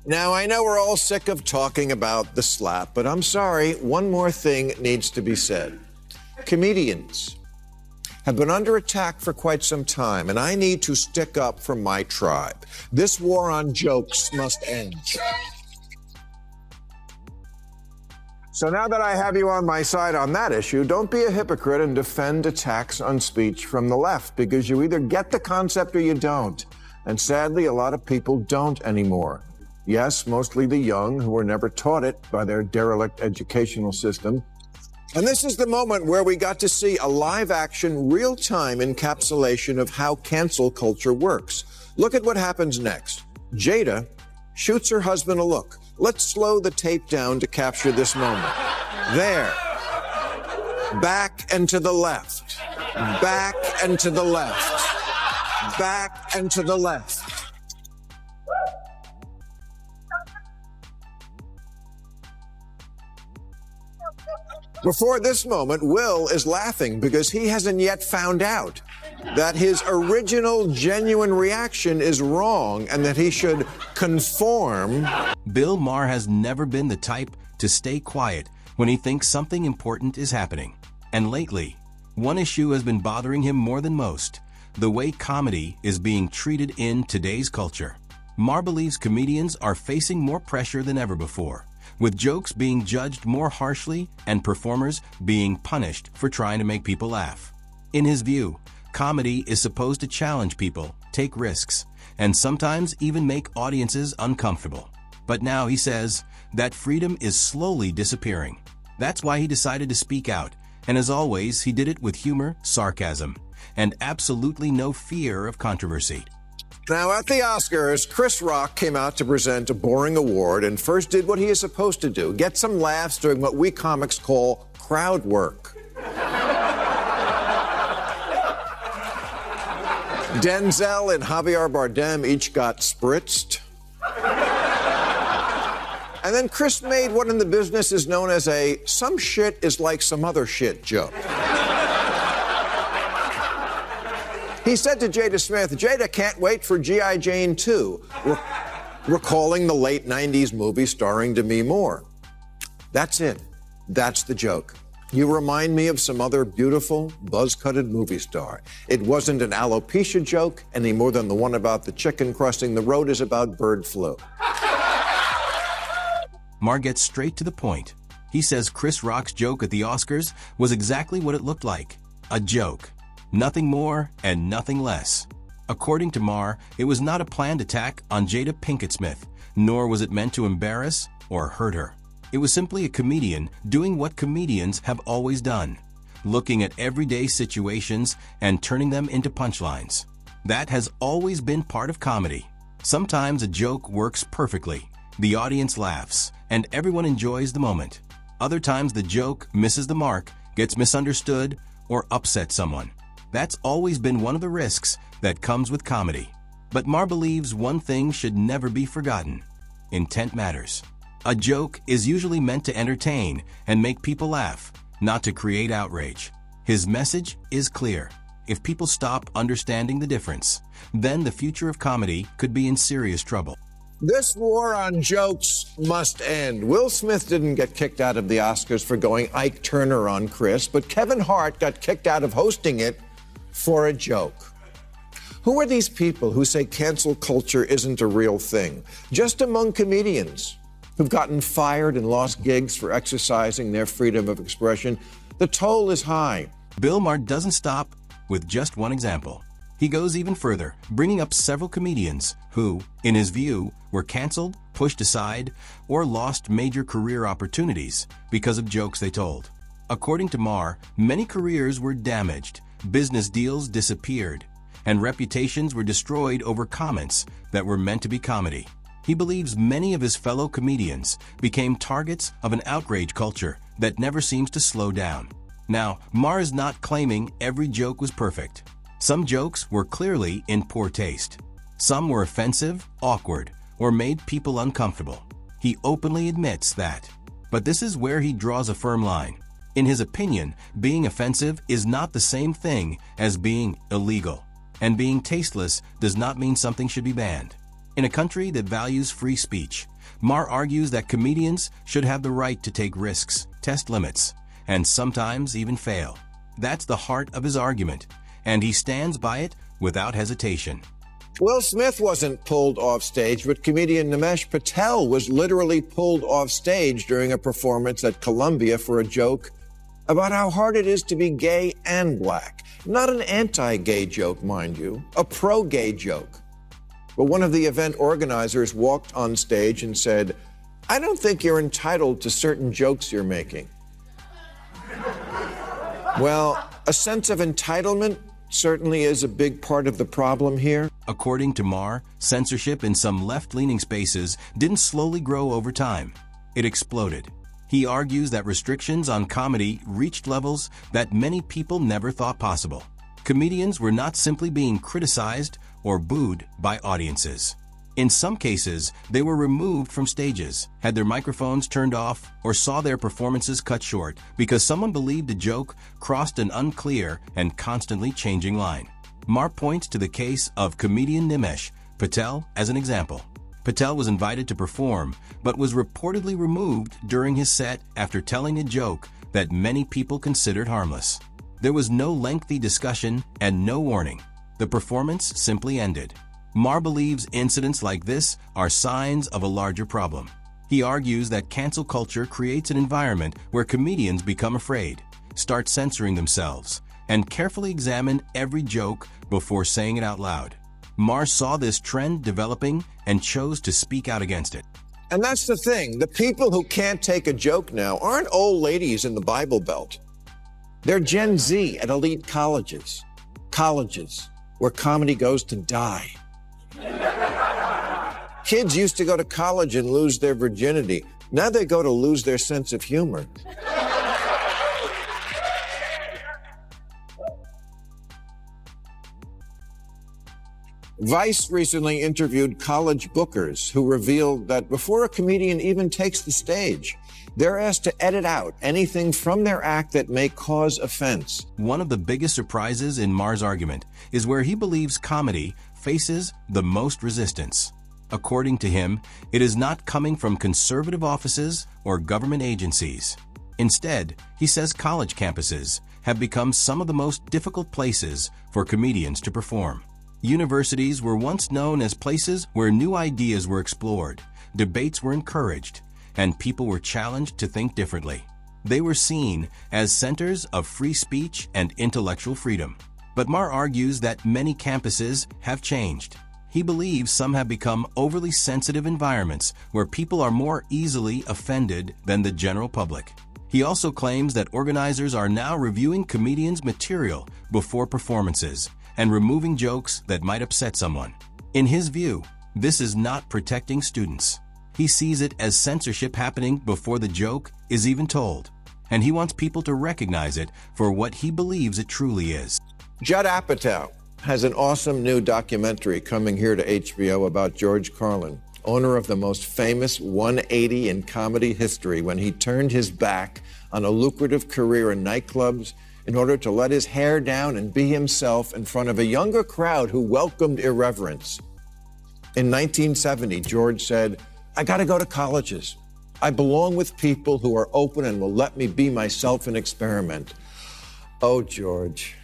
Now, I know we're all sick of talking about the slap, but I'm sorry, one more thing needs to be said. Comedians have been under attack for quite some time, and I need to stick up for my tribe. This war on jokes must end. So now that I have you on my side on that issue, don't be a hypocrite and defend attacks on speech from the left, because you either get the concept or you don't. And sadly, a lot of people don't anymore. Yes, mostly the young who were never taught it by their derelict educational system. And this is the moment where we got to see a live-action, real-time encapsulation of how cancel culture works. Look at what happens next. Jada shoots her husband a look. Let's slow the tape down to capture this moment. There. Back and to the left. Back and to the left. Back and to the left. Before this moment, Will is laughing because he hasn't yet found out that his original genuine reaction is wrong and that he should conform. Bill Maher has never been the type to stay quiet when he thinks something important is happening. And lately, one issue has been bothering him more than most: the way comedy is being treated in today's culture. Maher believes comedians are facing more pressure than ever before, with jokes being judged more harshly and performers being punished for trying to make people laugh. In his view, comedy is supposed to challenge people, take risks, and sometimes even make audiences uncomfortable. But now he says that freedom is slowly disappearing. That's why he decided to speak out, and as always, he did it with humor, sarcasm, and absolutely no fear of controversy. Now, at the Oscars, Chris Rock came out to present a boring award and first did what he is supposed to do: get some laughs doing what we comics call crowd work. Denzel and Javier Bardem each got spritzed. And then Chris made what in the business is known as a "some shit is like some other shit" joke. He said to Jada Smith, "Jada can't wait for G.I. Jane 2, recalling the late 90s movie starring Demi Moore. That's it. That's the joke. You remind me of some other beautiful, buzz-cutted movie star. It wasn't an alopecia joke any more than the one about the chicken crossing the road is about bird flu." Maher gets straight to the point. He says Chris Rock's joke at the Oscars was exactly what it looked like: a joke. Nothing more and nothing less. According to Maher, it was not a planned attack on Jada Pinkett Smith, nor was it meant to embarrass or hurt her. It was simply a comedian doing what comedians have always done: looking at everyday situations and turning them into punchlines. That has always been part of comedy. Sometimes a joke works perfectly. The audience laughs, and everyone enjoys the moment. Other times the joke misses the mark, gets misunderstood, or upsets someone. That's always been one of the risks that comes with comedy. But Maher believes one thing should never be forgotten: intent matters. A joke is usually meant to entertain and make people laugh, not to create outrage. His message is clear. If people stop understanding the difference, then the future of comedy could be in serious trouble. This war on jokes must end. Will Smith didn't get kicked out of the Oscars for going Ike Turner on Chris, but Kevin Hart got kicked out of hosting it for a joke. Who are these people who say cancel culture isn't a real thing? Just among comedians who've gotten fired and lost gigs for exercising their freedom of expression, the toll is high. Bill Maher doesn't stop with just one example. He goes even further, bringing up several comedians who, in his view, were canceled, pushed aside, or lost major career opportunities because of jokes they told. According to Maher, many careers were damaged, business deals disappeared, and reputations were destroyed over comments that were meant to be comedy. He believes many of his fellow comedians became targets of an outrage culture that never seems to slow down. Now, Maher is not claiming every joke was perfect. Some jokes were clearly in poor taste. Some were offensive, awkward, or made people uncomfortable. He openly admits that. But this is where he draws a firm line. In his opinion, being offensive is not the same thing as being illegal, and being tasteless does not mean something should be banned. In a country that values free speech, Maher argues that comedians should have the right to take risks, test limits, and sometimes even fail. That's the heart of his argument, and he stands by it without hesitation. Will Smith wasn't pulled off stage, but comedian Nimesh Patel was literally pulled off stage during a performance at Columbia for a joke about how hard it is to be gay and black. Not an anti-gay joke, mind you, a pro-gay joke. But one of the event organizers walked on stage and said, "I don't think you're entitled to certain jokes you're making." Well, a sense of entitlement certainly is a big part of the problem here. According to Maher, censorship in some left-leaning spaces didn't slowly grow over time. It exploded. He argues that restrictions on comedy reached levels that many people never thought possible. Comedians were not simply being criticized or booed by audiences. In some cases, they were removed from stages, had their microphones turned off, or saw their performances cut short because someone believed a joke crossed an unclear and constantly changing line. Maher points to the case of comedian Nimesh Patel as an example. Patel was invited to perform, but was reportedly removed during his set after telling a joke that many people considered harmless. There was no lengthy discussion and no warning. The performance simply ended. Maher believes incidents like this are signs of a larger problem. He argues that cancel culture creates an environment where comedians become afraid, start censoring themselves, and carefully examine every joke before saying it out loud. Maher saw this trend developing and chose to speak out against it. And that's the thing. The people who can't take a joke now aren't old ladies in the Bible Belt. They're Gen Z at elite colleges. Colleges where comedy goes to die. Kids used to go to college and lose their virginity. Now they go to lose their sense of humor. Vice recently interviewed college bookers who revealed that before a comedian even takes the stage, they're asked to edit out anything from their act that may cause offense. One of the biggest surprises in Maher's argument is where he believes comedy faces the most resistance. According to him, it is not coming from conservative offices or government agencies. Instead, he says college campuses have become some of the most difficult places for comedians to perform. Universities were once known as places where new ideas were explored, debates were encouraged, and people were challenged to think differently. They were seen as centers of free speech and intellectual freedom. But Maher argues that many campuses have changed. He believes some have become overly sensitive environments where people are more easily offended than the general public. He also claims that organizers are now reviewing comedians' material before performances and removing jokes that might upset someone. In his view, this is not protecting students. He sees it as censorship happening before the joke is even told, and he wants people to recognize it for what he believes it truly is. Judd Apatow has an awesome new documentary coming here to HBO about George Carlin, owner of the most famous 180 in comedy history, when he turned his back on a lucrative career in nightclubs in order to let his hair down and be himself in front of a younger crowd who welcomed irreverence. In 1970, George said, "I got to go to colleges. I belong with people who are open and will let me be myself and experiment." Oh, George.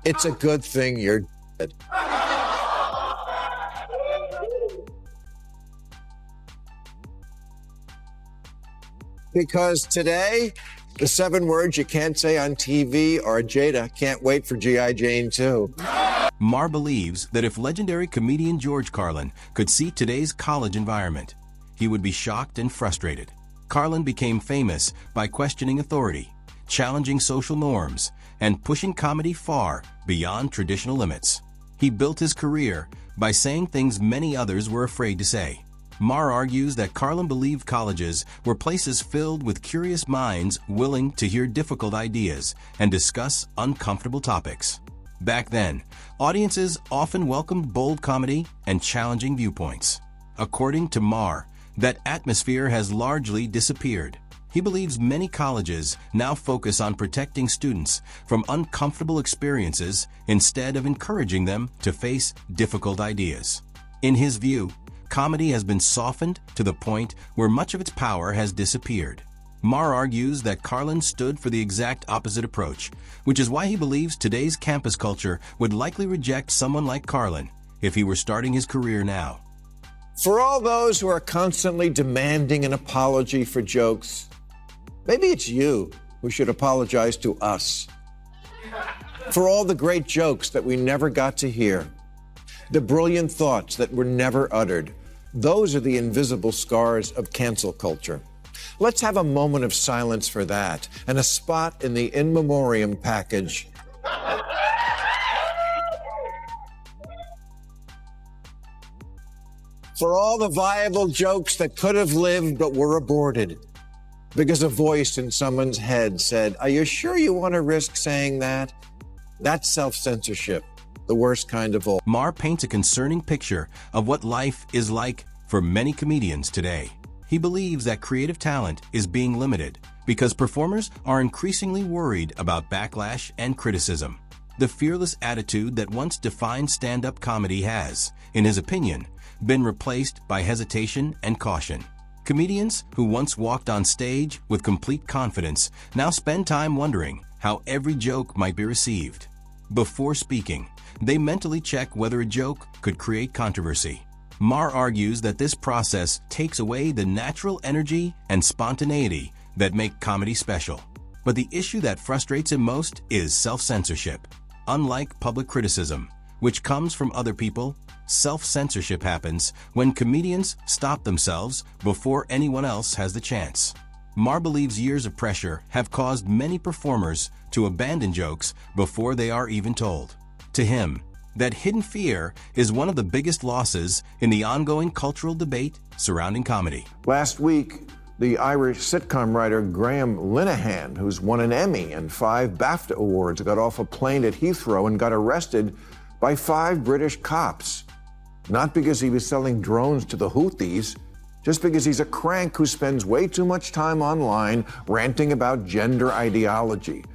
It's a good thing you're dead. Because today, the 7 words you can't say on TV are Jada, can't wait for G.I. Jane 2. Maher believes that if legendary comedian George Carlin could see today's college environment, he would be shocked and frustrated. Carlin became famous by questioning authority, challenging social norms, and pushing comedy far beyond traditional limits. He built his career by saying things many others were afraid to say. Maher argues that Carlin believed colleges were places filled with curious minds willing to hear difficult ideas and discuss uncomfortable topics. Back then, audiences often welcomed bold comedy and challenging viewpoints. According to Maher, that atmosphere has largely disappeared. He believes many colleges now focus on protecting students from uncomfortable experiences instead of encouraging them to face difficult ideas. In his view, comedy has been softened to the point where much of its power has disappeared. Maher argues that Carlin stood for the exact opposite approach, which is why he believes today's campus culture would likely reject someone like Carlin if he were starting his career now. For all those who are constantly demanding an apology for jokes, maybe it's you who should apologize to us. For all the great jokes that we never got to hear, the brilliant thoughts that were never uttered, those are the invisible scars of cancel culture. Let's have a moment of silence for that and a spot in the in memoriam package. For all the viable jokes that could have lived but were aborted because a voice in someone's head said, "Are you sure you want to risk saying that?" That's self-censorship, the worst kind of all. Maher paints a concerning picture of what life is like for many comedians today. He believes that creative talent is being limited because performers are increasingly worried about backlash and criticism. The fearless attitude that once defined stand-up comedy has, in his opinion, been replaced by hesitation and caution. Comedians who once walked on stage with complete confidence now spend time wondering how every joke might be received. Before speaking, they mentally check whether a joke could create controversy. Maher argues that this process takes away the natural energy and spontaneity that make comedy special. But the issue that frustrates him most is self-censorship. Unlike public criticism, which comes from other people, self-censorship happens when comedians stop themselves before anyone else has the chance. Maher believes years of pressure have caused many performers to abandon jokes before they are even told. To him, that hidden fear is one of the biggest losses in the ongoing cultural debate surrounding comedy. Last week, the Irish sitcom writer Graham Linehan, who's won an Emmy and 5 BAFTA awards, got off a plane at Heathrow and got arrested by 5 British cops. Not because he was selling drones to the Houthis, just because he's a crank who spends way too much time online ranting about gender ideology,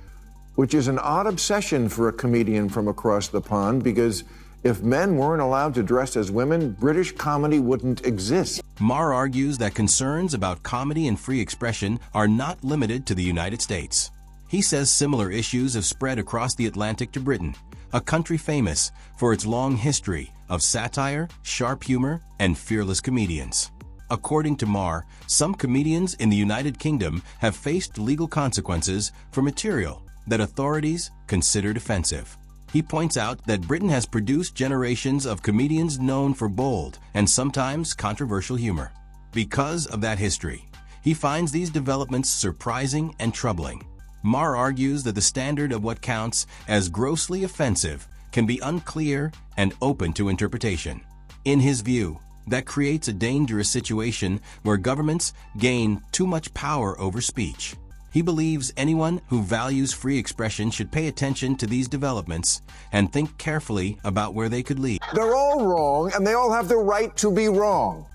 which is an odd obsession for a comedian from across the pond, because if men weren't allowed to dress as women, British comedy wouldn't exist. Maher argues that concerns about comedy and free expression are not limited to the United States. He says similar issues have spread across the Atlantic to Britain, a country famous for its long history of satire, sharp humor, and fearless comedians. According to Maher, some comedians in the United Kingdom have faced legal consequences for material that authorities considered offensive. He points out that Britain has produced generations of comedians known for bold and sometimes controversial humor. Because of that history, he finds these developments surprising and troubling. Maher argues that the standard of what counts as grossly offensive can be unclear and open to interpretation. In his view, that creates a dangerous situation where governments gain too much power over speech. He believes anyone who values free expression should pay attention to these developments and think carefully about where they could lead. They're all wrong, and they all have the right to be wrong.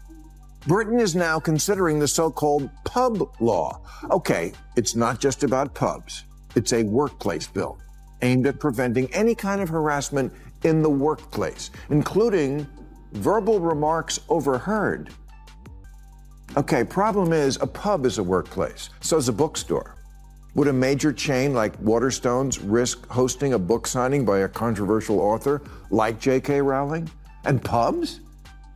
Britain is now considering the so-called pub law. Okay, it's not just about pubs. It's a workplace bill aimed at preventing any kind of harassment in the workplace, including verbal remarks overheard. Okay, problem is, a pub is a workplace. So is a bookstore. Would a major chain like Waterstones risk hosting a book signing by a controversial author like J.K. Rowling? And pubs?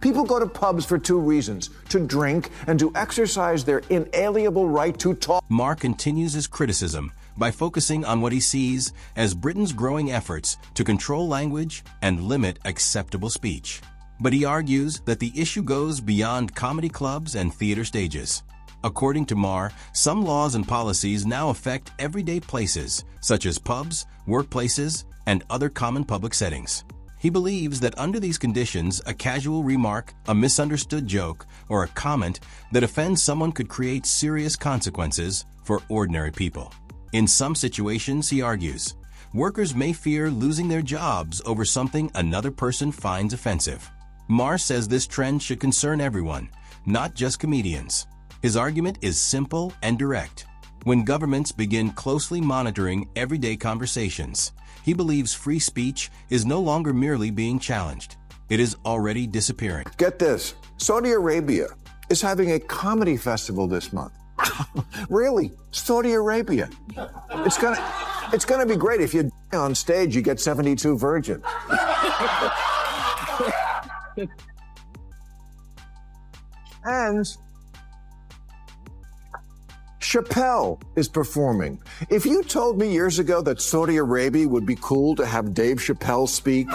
People go to pubs for 2 reasons: to drink and to exercise their inalienable right to talk. Maher continues his criticism by focusing on what he sees as Britain's growing efforts to control language and limit acceptable speech. But he argues that the issue goes beyond comedy clubs and theater stages. According to Maher, some laws and policies now affect everyday places, such as pubs, workplaces, and other common public settings. He believes that under these conditions, a casual remark, a misunderstood joke, or a comment that offends someone could create serious consequences for ordinary people. In some situations, he argues, workers may fear losing their jobs over something another person finds offensive. Maher says this trend should concern everyone, not just comedians. His argument is simple and direct. When governments begin closely monitoring everyday conversations, he believes free speech is no longer merely being challenged. It is already disappearing. Get this, Saudi Arabia is having a comedy festival this month. Really, Saudi Arabia. It's gonna be great. If you on stage, you get 72 virgins. And Chappelle is performing. If you told me years ago that Saudi Arabia would be cool to have Dave Chappelle speak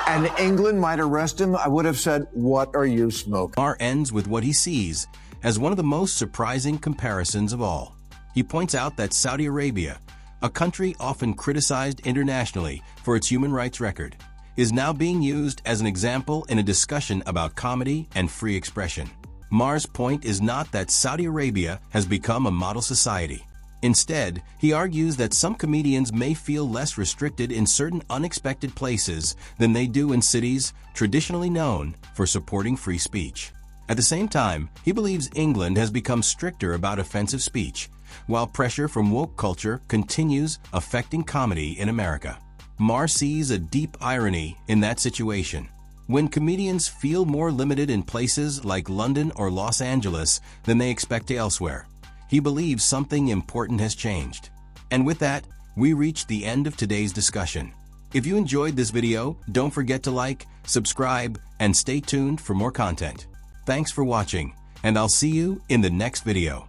and England might arrest him, I would have said, what are you smoking? Maher ends with what he sees as one of the most surprising comparisons of all. He points out that Saudi Arabia, a country often criticized internationally for its human rights record, is now being used as an example in a discussion about comedy and free expression. Maher's point is not that Saudi Arabia has become a model society. Instead, he argues that some comedians may feel less restricted in certain unexpected places than they do in cities traditionally known for supporting free speech. At the same time, he believes England has become stricter about offensive speech, while pressure from woke culture continues affecting comedy in America. Maher sees a deep irony in that situation. When comedians feel more limited in places like London or Los Angeles than they expect elsewhere, he believes something important has changed. And with that, we reach the end of today's discussion. If you enjoyed this video, don't forget to like, subscribe, and stay tuned for more content. Thanks for watching, and I'll see you in the next video.